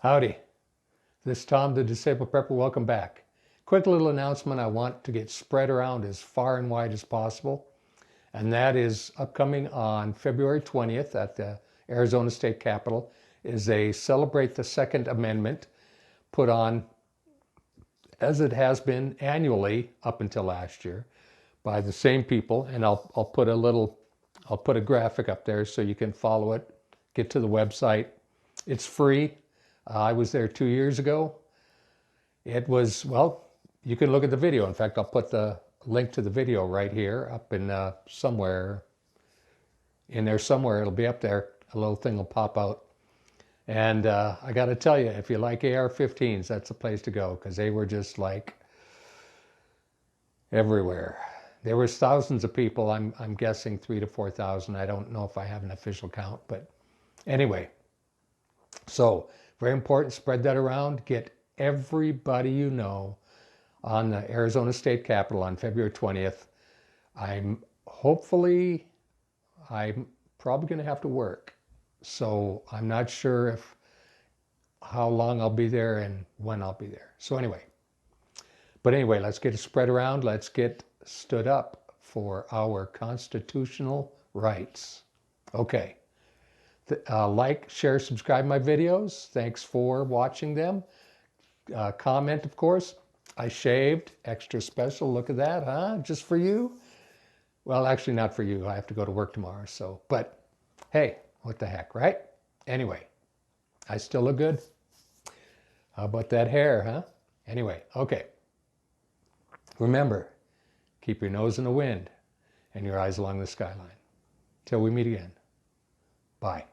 Howdy, this is Tom, the Disabled Prepper. Welcome back. Quick little announcement I want to get spread around as far and wide as possible, and that is upcoming on February 20th at the Arizona State Capitol is a Celebrate the Second Amendment put on, as it has been annually up until last year, by the same people. And I'll put a graphic up there so you can follow it, get to the website. It's free. I was there 2 years ago. It was, well, you can look at the video. In fact, I'll put the link to the video right here up in somewhere in there somewhere. It'll be up there. A little thing will pop out. And I got to tell you, if you like AR-15s, that's the place to go, because they were just like everywhere. There was thousands of people. I'm guessing 3,000 to 4,000. I don't know if I have an official count, but anyway. So very important. Spread that around. Get everybody you know on the Arizona State Capitol on February 20th. I'm probably going to have to work. So I'm not sure how long I'll be there and when I'll be there. So anyway, let's get it spread around. Let's get stood up for our constitutional rights. Okay. Like, share, subscribe my videos. Thanks for watching them. Comment, of course. I shaved, extra special. Look at that, huh? Just for you? Well, actually not for you. I have to go to work tomorrow. So, but hey, what the heck, right? Anyway, I still look good. How about that hair, huh? Anyway, okay. Remember, keep your nose in the wind and your eyes along the skyline. Till we meet again. Bye.